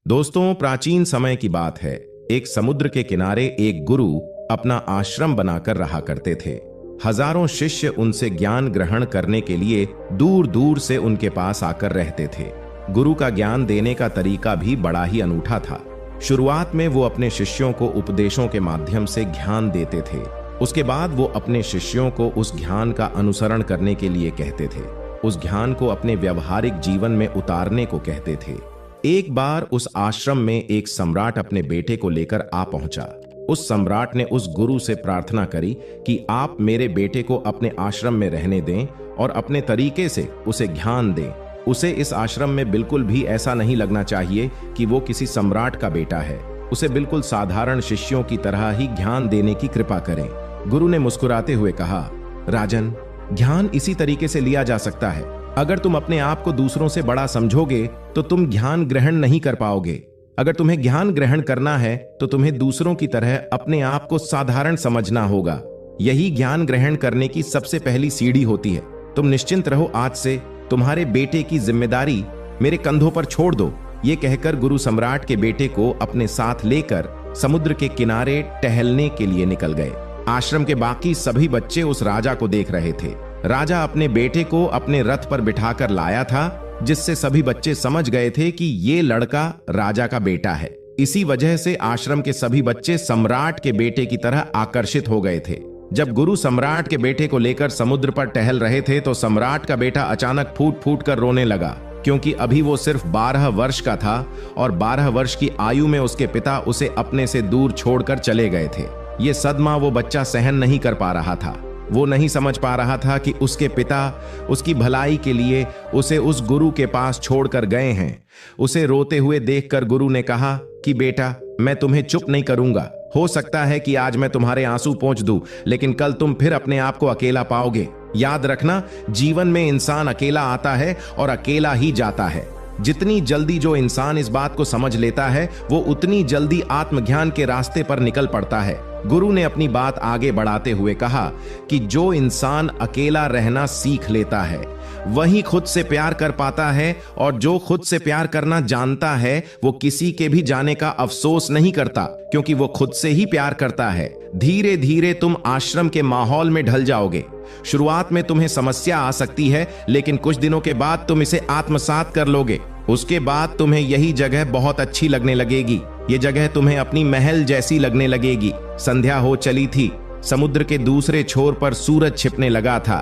दोस्तों, प्राचीन समय की बात है। एक समुद्र के किनारे एक गुरु अपना आश्रम बनाकर रहा करते थे। हजारों शिष्य उनसे ज्ञान ग्रहण करने के लिए दूर दूर से उनके पास आकर रहते थे। गुरु का ज्ञान देने का तरीका भी बड़ा ही अनूठा था। शुरुआत में वो अपने शिष्यों को उपदेशों के माध्यम से ज्ञान देते थे। उसके बाद वो अपने शिष्यों को उस ज्ञान का अनुसरण करने के लिए कहते थे। उस ज्ञान को अपने व्यवहारिक जीवन में उतारने को कहते थे। एक बार उस आश्रम में एक सम्राट अपने बेटे को लेकर आ पहुंचा। उस सम्राट ने उस गुरु से प्रार्थना करी कि आप मेरे बेटे को अपने आश्रम में रहने दें और अपने तरीके से उसे ज्ञान दें। उसे इस आश्रम में बिल्कुल भी ऐसा नहीं लगना चाहिए कि वो किसी सम्राट का बेटा है। उसे बिल्कुल साधारण शिष्यों की तरह ही ज्ञान देने की कृपा करें। गुरु ने मुस्कुराते हुए कहा, राजन, ज्ञान इसी तरीके से लिया जा सकता है। अगर तुम अपने आप को दूसरों से बड़ा समझोगे तो तुम ज्ञान ग्रहण नहीं कर पाओगे। अगर तुम्हें ज्ञान ग्रहण करना है तो तुम्हें दूसरों की तरह अपने आप को साधारण समझना होगा। यही ज्ञान ग्रहण करने की सबसे पहली सीढ़ी होती है। तुम निश्चिंत रहो, आज से तुम्हारे बेटे की जिम्मेदारी मेरे कंधों पर छोड़ दो। ये कहकर गुरु सम्राट के बेटे को अपने साथ लेकर समुद्र के किनारे टहलने के लिए निकल गए। आश्रम के बाकी सभी बच्चे उस राजा को देख रहे थे। राजा अपने बेटे को अपने रथ पर बिठाकर लाया था, जिससे सभी बच्चे समझ गए थे कि ये लड़का राजा का बेटा है। इसी वजह से आश्रम के सभी बच्चे सम्राट के बेटे की तरह आकर्षित हो गए थे। जब गुरु सम्राट के बेटे को लेकर समुद्र पर टहल रहे थे तो सम्राट का बेटा अचानक फूट फूट कर रोने लगा, क्योंकि अभी वो सिर्फ 12 वर्ष का था और 12 वर्ष की आयु में उसके पिता उसे अपने से दूर छोड़कर चले गए थे। ये सदमा वो बच्चा सहन नहीं कर पा रहा था। वो नहीं समझ पा रहा था कि उसके पिता उसकी भलाई के लिए उसे उस गुरु के पास छोड़कर गए हैं। उसे रोते हुए देखकर गुरु ने कहा कि बेटा, मैं तुम्हें चुप नहीं करूंगा। हो सकता है कि आज मैं तुम्हारे आंसू पोंछ दूं, लेकिन कल तुम फिर अपने आप को अकेला पाओगे। याद रखना, जीवन में इंसान अकेला आता है और अकेला ही जाता है। जितनी जल्दी जो इंसान इस बात को समझ लेता है, वो उतनी जल्दी आत्मज्ञान के रास्ते पर निकल पड़ता है। गुरु ने अपनी बात आगे बढ़ाते हुए कहा कि जो इंसान अकेला रहना सीख लेता है वही खुद से प्यार कर पाता है, और जो खुद से प्यार करना जानता है वो किसी के भी जाने का अफसोस नहीं करता, क्योंकि वो खुद से ही प्यार करता है। धीरे धीरे तुम आश्रम के माहौल में ढल जाओगे। शुरुआत में तुम्हें समस्या आ सकती है, लेकिन कुछ दिनों के बाद तुम इसे आत्मसात कर लोगे। उसके बाद तुम्हें यही जगह बहुत अच्छी लगने लगेगी। ये जगह तुम्हें अपनी महल जैसी लगने लगेगी। संध्या हो चली थी। समुद्र के दूसरे छोर पर सूरज छिपने लगा था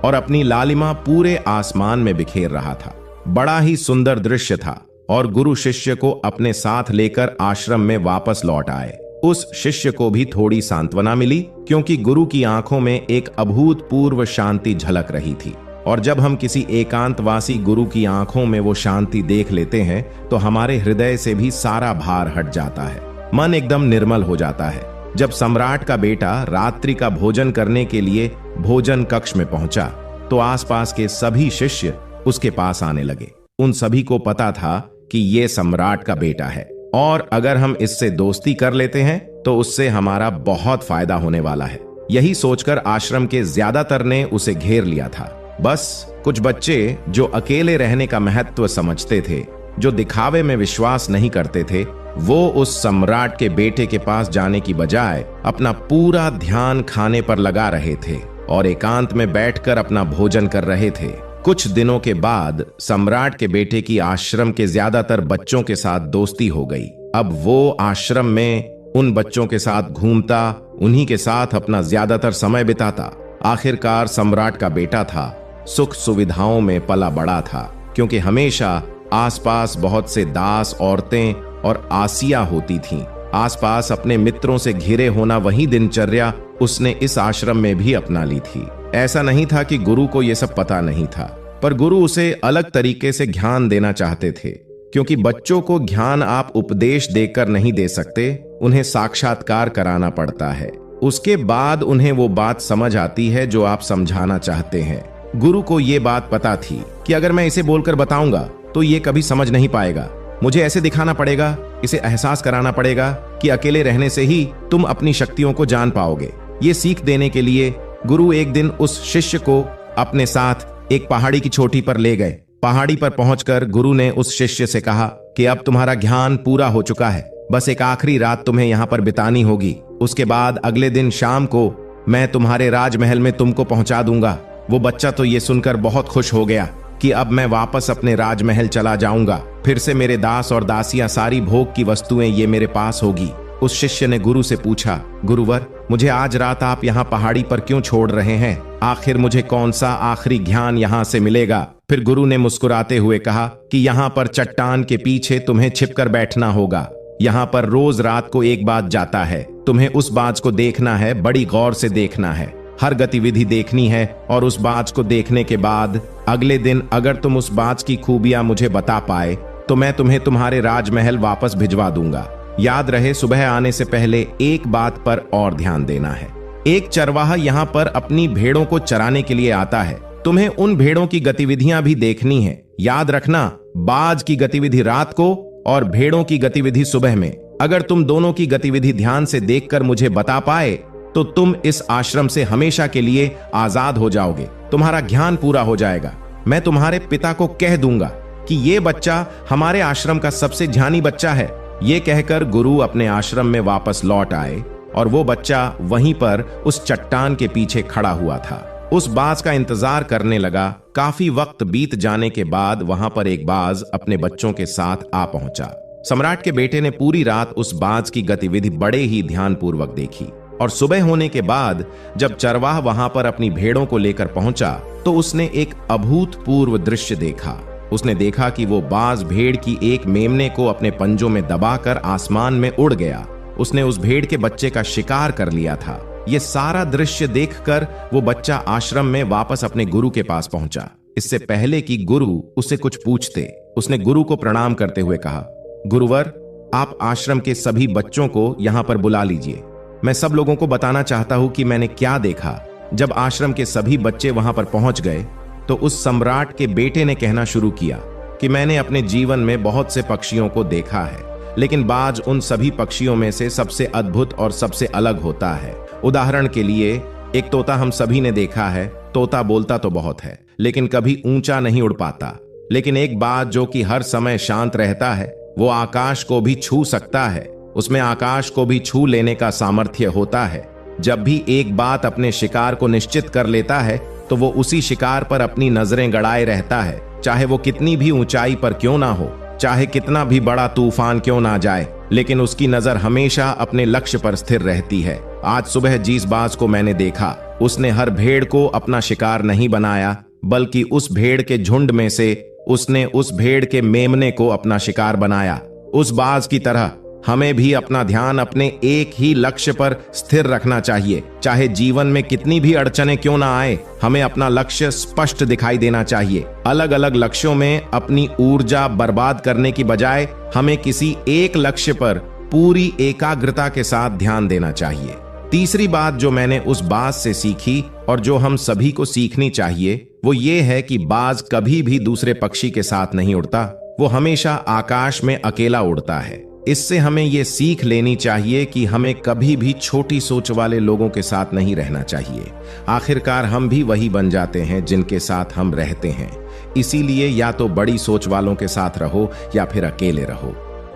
और अपनी लालिमा पूरे आसमान में बिखेर रहा था। बड़ा ही सुंदर दृश्य था और गुरु शिष्य को अपने साथ लेकर आश्रम में वापस लौट आए। उस शिष्य को भी थोड़ी सांत्वना मिली, क्योंकि गुरु की आंखों में एक अभूतपूर्व शांति झलक रही थी। और जब हम किसी एकांतवासी गुरु की आंखों में वो शांति देख लेते हैं तो हमारे हृदय से भी सारा भार हट जाता है। मन एकदम निर्मल हो जाता है। जब सम्राट का बेटा रात्रि का भोजन करने के लिए भोजन कक्ष में पहुंचा तो आसपास के सभी शिष्य उसके पास आने लगे। उन सभी को पता था कि ये सम्राट का बेटा है और अगर हम इससे दोस्ती कर लेते हैं तो उससे हमारा बहुत फायदा होने वाला है। यही सोचकर आश्रम के ज्यादातर ने उसे घेर लिया था। बस कुछ बच्चे जो अकेले रहने का महत्व समझते थे, जो दिखावे में विश्वास नहीं करते थे, वो उस सम्राट के बेटे के पास जाने की बजाय अपना पूरा ध्यान खाने पर लगा रहे थे और एकांत में बैठकर अपना भोजन कर रहे थे। कुछ दिनों के बाद सम्राट के बेटे की आश्रम के ज्यादातर बच्चों के साथ दोस्ती हो गई। अब वो आश्रम में उन बच्चों के साथ घूमता, उन्हीं के साथ अपना ज्यादातर समय बिताता। आखिरकार सम्राट का बेटा था, सुख सुविधाओं में पला बड़ा था, क्योंकि हमेशा आसपास बहुत से दास, औरतें और आसिया होती थीं। आसपास अपने मित्रों से घिरे होना वही दिनचर्या उसने इस आश्रम में भी अपना ली थी। ऐसा नहीं था कि गुरु को यह सब पता नहीं था, पर गुरु उसे अलग तरीके से ज्ञान देना चाहते थे, क्योंकि बच्चों को ज्ञान आप उपदेश देकर नहीं दे सकते, उन्हें साक्षात्कार कराना पड़ता है। उसके बाद उन्हें वो बात समझ आती है जो आप समझाना चाहते हैं। गुरु को ये बात पता थी कि अगर मैं इसे बोलकर बताऊंगा तो ये कभी समझ नहीं पाएगा। मुझे ऐसे दिखाना पड़ेगा, इसे एहसास कराना पड़ेगा कि अकेले रहने से ही तुम अपनी शक्तियों को जान पाओगे। ये सीख देने के लिए गुरु एक दिन उस शिष्य को अपने साथ एक पहाड़ी की चोटी पर ले गए। पहाड़ी पर पहुंचकर गुरु ने उस शिष्य से कहा कि अब तुम्हारा ज्ञान पूरा हो चुका है, बस एक आखिरी रात तुम्हें यहाँ पर बितानी होगी। उसके बाद अगले दिन शाम को मैं तुम्हारे राजमहल में तुमको पहुंचा दूंगा। वो बच्चा तो ये सुनकर बहुत खुश हो गया कि अब मैं वापस अपने राजमहल चला जाऊंगा, फिर से मेरे दास और दासियां, सारी भोग की वस्तुएं ये मेरे पास होगी। उस शिष्य ने गुरु से पूछा, गुरुवर, मुझे आज रात आप यहाँ पहाड़ी पर क्यों छोड़ रहे हैं? आखिर मुझे कौन सा आखिरी ज्ञान यहाँ से मिलेगा? फिर गुरु ने मुस्कुराते हुए कहा कि यहाँ पर चट्टान के पीछे तुम्हें छिपकर बैठना होगा। यहाँ पर रोज रात को एक बाज जाता है, तुम्हें उस बाज को देखना है, बड़ी गौर से देखना है, हर गतिविधि देखनी है, और उस बाज को देखने के बाद अगले दिन अगर तुम उस बाज की खूबियां मुझे बता पाए तो मैं तुम्हें तुम्हारे राजमहल वापस भिजवा दूंगा। याद रहे, सुबह आने से पहले एक बात पर और ध्यान देना है। एक चरवाहा यहाँ पर अपनी भेड़ों को चराने के लिए आता है, तुम्हें उन भेड़ों की गतिविधियां भी देखनी है। याद रखना, बाज की गतिविधि रात को और भेड़ों की गतिविधि सुबह में। अगर तुम दोनों की गतिविधि ध्यान से देखकर मुझे बता पाए तो तुम इस आश्रम से हमेशा के लिए आजाद हो जाओगे, तुम्हारा ज्ञान पूरा हो जाएगा। मैं तुम्हारे पिता को कह दूंगा कि ये बच्चा हमारे आश्रम का सबसे ध्यानी बच्चा है। ये कहकर गुरु अपने आश्रम में वापस लौट आए और वो बच्चा वहीं पर उस चट्टान के पीछे खड़ा हुआ था। उस बाज का इंतजार करने लगा। काफी वक्त बीत जाने के बाद वहां पर एक बाज अपने बच्चों के साथ आ पहुंचा। सम्राट के बेटे ने पूरी रात उस बाज की गतिविधि बड़े ही ध्यानपूर्वक देखी और सुबह होने के बाद जब चरवाह वहां पर अपनी भेड़ों को लेकर पहुंचा तो उसने एक अभूतपूर्व दृश्य देखा। उसने देखा कि वो बाज भेड़ की एक मेमने को अपने पंजों में दबाकर आसमान में उड़ गया। उसने उस भेड़ के बच्चे का शिकार कर लिया था। ये सारा दृश्य देखकर वो बच्चा आश्रम में वापस अपने गुरु के पास पहुंचा। इससे पहले कि गुरु उससे कुछ पूछते, उसने गुरु को प्रणाम करते हुए कहा, गुरुवर, आप आश्रम के सभी बच्चों को यहाँ पर बुला लीजिए। मैं सब लोगों को बताना चाहता हूं कि मैंने क्या देखा। जब आश्रम के सभी बच्चे वहां पर पहुंच गए तो उस सम्राट के बेटे ने कहना शुरू किया कि मैंने अपने जीवन में बहुत से पक्षियों को देखा है, लेकिन बाज उन सभी पक्षियों में से सबसे अद्भुत और सबसे अलग होता है। उदाहरण के लिए, एक तोता हम सभी ने देखा है। तोता बोलता तो बहुत है लेकिन कभी ऊंचा नहीं उड़ पाता, लेकिन एक बाज जो कि हर समय शांत रहता है, वो आकाश को भी छू सकता है। उसमें आकाश को भी छू लेने का सामर्थ्य होता है। जब भी एक बात अपने शिकार को निश्चित कर लेता है तो वो उसी शिकार पर अपनी नजरें गड़ाए रहता है, चाहे वो कितनी भी ऊंचाई पर क्यों ना हो, चाहे कितना भी बड़ा तूफान क्यों ना जाए, लेकिन उसकी नजर हमेशा अपने लक्ष्य पर स्थिर रहती है। आज सुबह जिस बाज को मैंने देखा, उसने हर भेड़ को अपना शिकार नहीं बनाया, बल्कि उस भेड़ के झुंड में से उसने उस भेड़ के मेमने को अपना शिकार बनाया। उस बाज की तरह हमें भी अपना ध्यान अपने एक ही लक्ष्य पर स्थिर रखना चाहिए। चाहे जीवन में कितनी भी अड़चनें क्यों ना आए, हमें अपना लक्ष्य स्पष्ट दिखाई देना चाहिए। अलग अलग लक्ष्यों में अपनी ऊर्जा बर्बाद करने की बजाय हमें किसी एक लक्ष्य पर पूरी एकाग्रता के साथ ध्यान देना चाहिए। तीसरी बात जो मैंने उस बाज से सीखी और जो हम सभी को सीखनी चाहिए, वो ये है कि बाज कभी भी दूसरे पक्षी के साथ नहीं उड़ता, वो हमेशा आकाश में अकेला उड़ता है। इससे हमें ये सीख लेनी चाहिए कि हमें कभी भी छोटी सोच वाले लोगों के साथ नहीं रहना चाहिए। आखिरकार हम भी वही बन जाते हैं जिनके साथ हम रहते हैं। इसीलिए या तो बड़ी सोच वालों के साथ रहो या फिर अकेले रहो,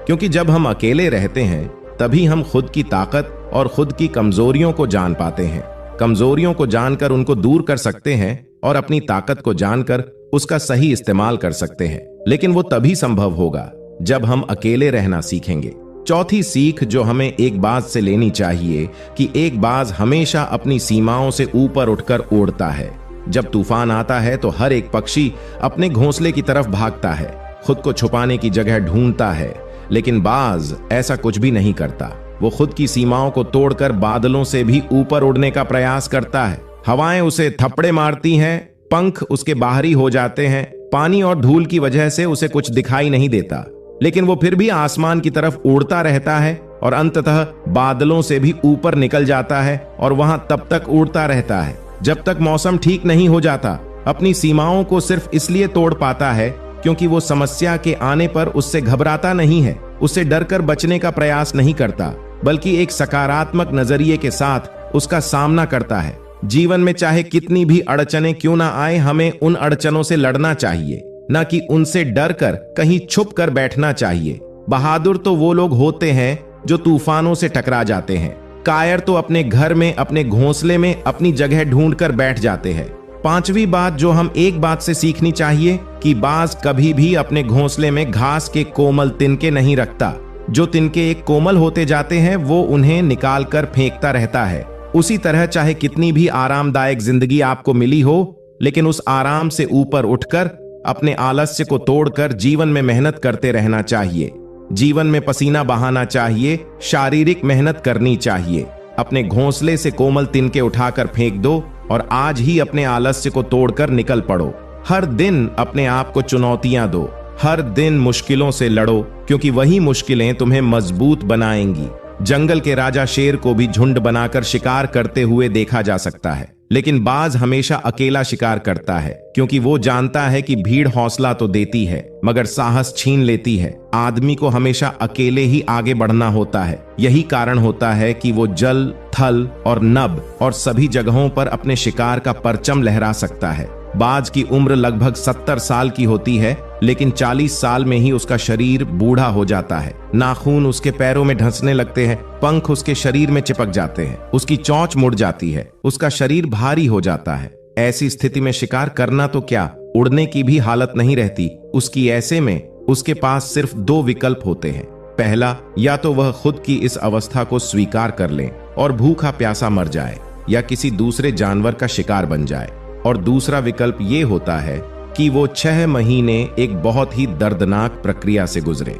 क्योंकि जब हम अकेले रहते हैं तभी हम खुद की ताकत और खुद की कमजोरियों को जान पाते हैं। कमजोरियों को जानकर उनको दूर कर सकते हैं और अपनी ताकत को जानकर उसका सही इस्तेमाल कर सकते हैं। लेकिन वो तभी संभव होगा जब हम अकेले रहना सीखेंगे। चौथी सीख जो हमें एक बाज से लेनी चाहिए कि एक बाज हमेशा अपनी सीमाओं से ऊपर उठकर उड़ता है। जब तूफान आता है तो हर एक पक्षी अपने घोंसले की तरफ भागता है, खुद को छुपाने की जगह ढूंढता है, लेकिन बाज ऐसा कुछ भी नहीं करता। वो खुद की सीमाओं को तोड़कर बादलों से भी ऊपर उड़ने का प्रयास करता है। हवाएं उसे थप्पड़े मारती हैं, पंख उसके बाहरी हो जाते हैं, पानी और धूल की वजह से उसे कुछ दिखाई नहीं देता, लेकिन वो फिर भी आसमान की तरफ उड़ता रहता है और अंततः बादलों से भी ऊपर निकल जाता है और वहां तब तक उड़ता रहता है जब तक मौसम ठीक नहीं हो जाता। अपनी सीमाओं को सिर्फ इसलिए तोड़ पाता है क्योंकि वो समस्या के आने पर उससे घबराता नहीं है, उससे डरकर बचने का प्रयास नहीं करता, बल्कि एक सकारात्मक नजरिए के साथ उसका सामना करता है। जीवन में चाहे कितनी भी अड़चनें क्यों ना आए, हमें उन अड़चनों से लड़ना चाहिए, न कि उनसे डर कर कहीं छुप कर बैठना चाहिए। बहादुर तो वो लोग होते हैं जो तूफानों से टकरा जाते हैं। कायर तो अपने घर में, अपने घोंसले में अपनी जगह ढूंढ कर बैठ जाते हैं। पांचवी बात जो हम एक बात से सीखनी चाहिए कि बाज कभी भी अपने घोंसले में घास के कोमल तिनके नहीं रखता। जो तिनके एक कोमल होते जाते हैं वो उन्हें निकाल कर फेंकता रहता है। उसी तरह चाहे कितनी भी आरामदायक जिंदगी आपको मिली हो, लेकिन उस आराम से ऊपर उठकर अपने आलस्य को तोड़कर जीवन में मेहनत करते रहना चाहिए। जीवन में पसीना बहाना चाहिए, शारीरिक मेहनत करनी चाहिए। अपने घोंसले से कोमल तिनके उठाकर फेंक दो और आज ही अपने आलस्य को तोड़कर निकल पड़ो। हर दिन अपने आप को चुनौतियां दो, हर दिन मुश्किलों से लड़ो, क्योंकि वही मुश्किलें तुम्हें मजबूत बनाएंगी। जंगल के राजा शेर को भी झुंड बनाकर शिकार करते हुए देखा जा सकता है, लेकिन बाज हमेशा अकेला शिकार करता है, क्योंकि वो जानता है कि भीड़ हौसला तो देती है मगर साहस छीन लेती है। आदमी को हमेशा अकेले ही आगे बढ़ना होता है। यही कारण होता है कि वो जल, थल और नभ और सभी जगहों पर अपने शिकार का परचम लहरा सकता है। बाज की उम्र लगभग 70 साल की होती है, लेकिन 40 साल में ही उसका शरीर बूढ़ा हो जाता है। नाखून उसके पैरों में ढंसने लगते हैं, पंख उसके शरीर में चिपक जाते हैं, उसकी चोंच मुड़ जाती है, उसका शरीर भारी हो जाता है। ऐसी स्थिति में शिकार करना तो क्या, उड़ने की भी हालत नहीं रहती उसकी। ऐसे में उसके पास सिर्फ 2 विकल्प होते हैं। पहला, या तो वह खुद की इस अवस्था को स्वीकार कर ले और भूखा प्यासा मर जाए, या किसी दूसरे जानवर का शिकार बन जाए। और दूसरा विकल्प ये होता है कि वो 6 महीने एक बहुत ही दर्दनाक प्रक्रिया से गुजरे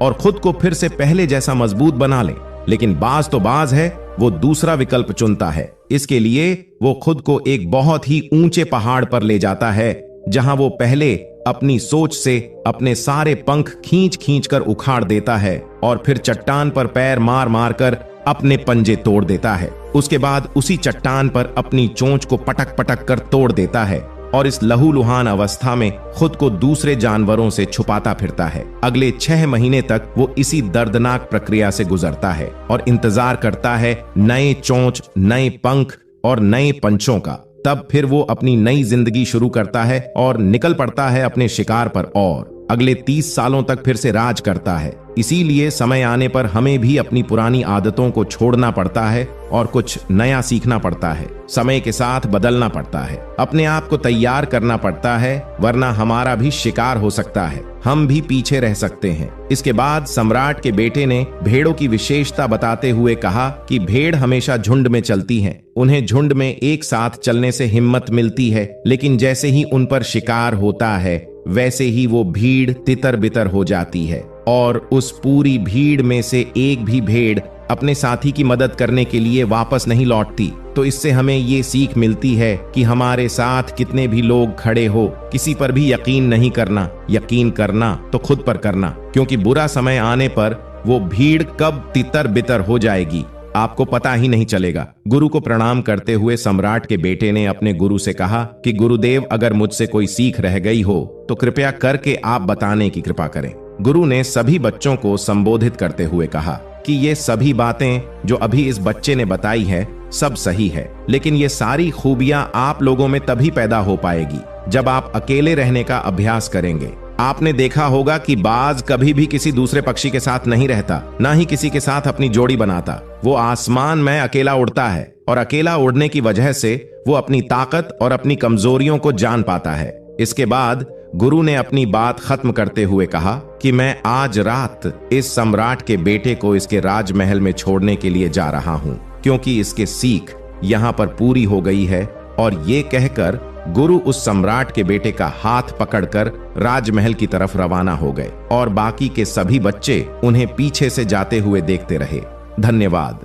और खुद को फिर से पहले जैसा मजबूत बना ले। लेकिन बाज तो बाज है, वो दूसरा विकल्प चुनता है। इसके लिए वो खुद को एक बहुत ही ऊंचे पहाड़ पर ले जाता है, जहां वो पहले अपनी सोच से अपने सारे पंख खींच खींच कर उखाड़ देता है और फिर चट्टान पर पैर मार मार कर अपने पंजे तोड़ देता है। उसके बाद उसी चट्टान पर अपनी चोंच को पटक पटक कर तोड़ देता है और इस लहूलुहान अवस्था में खुद को दूसरे जानवरों से छुपाता फिरता है। अगले 6 महीने तक वो इसी दर्दनाक प्रक्रिया से गुजरता है और इंतजार करता है नए चोंच, नए पंख और नए पंचों का। तब फिर वो अपनी नई जिंदगी शुरू करता है और निकल पड़ता है अपने शिकार पर और अगले 30 सालों तक फिर से राज करता है। इसीलिए समय आने पर हमें भी अपनी पुरानी आदतों को छोड़ना पड़ता है और कुछ नया सीखना पड़ता है। समय के साथ बदलना पड़ता है, अपने आप को तैयार करना पड़ता है, वरना हमारा भी शिकार हो सकता है, हम भी पीछे रह सकते हैं। इसके बाद सम्राट के बेटे ने भेड़ों की विशेषता बताते हुए कहा कि भेड़ हमेशा झुंड में चलती हैं। उन्हें झुंड में एक साथ चलने से हिम्मत मिलती है, लेकिन जैसे ही उन पर शिकार होता है वैसे ही वो भीड़ तितर बितर हो जाती है और उस पूरी भीड़ में से एक भी भेड़ अपने साथी की मदद करने के लिए वापस नहीं लौटती। तो इससे हमें ये सीख मिलती है कि हमारे साथ कितने भी लोग खड़े हो, किसी पर भी यकीन नहीं करना। यकीन करना तो खुद पर करना, क्योंकि बुरा समय आने पर वो भीड़ कब तितर बितर हो जाएगी आपको पता ही नहीं चलेगा। गुरु को प्रणाम करते हुए सम्राट के बेटे ने अपने गुरु से कहा कि गुरुदेव, अगर मुझसे कोई सीख रह गई हो तो कृपया करके आप बताने की कृपा करें। गुरु ने सभी बच्चों को संबोधित करते हुए कहा कि ये सभी बातें जो अभी इस बच्चे ने बताई है सब सही है, लेकिन ये सारी खूबियां आप लोगों में तभी पैदा हो पाएगी जब आप अकेले रहने का अभ्यास करेंगे। आपने देखा होगा कि बाज कभी भी किसी दूसरे पक्षी के साथ नहीं रहता, ना ही किसी के साथ अपनी जोड़ी बनाता। वो आसमान में अकेला उड़ता है और अकेला उड़ने की वजह से वो अपनी ताकत और अपनी कमजोरियों को जान पाता है। इसके बाद गुरु ने अपनी बात खत्म करते हुए कहा कि मैं आज रात इस सम्राट के बेटे को इसके राजमहल में छोड़ने के लिए जा रहा हूं, क्योंकि इसके सीख यहाँ पर पूरी हो गई है। और ये कहकर गुरु उस सम्राट के बेटे का हाथ पकड़कर राजमहल की तरफ रवाना हो गए और बाकी के सभी बच्चे उन्हें पीछे से जाते हुए देखते रहे। धन्यवाद।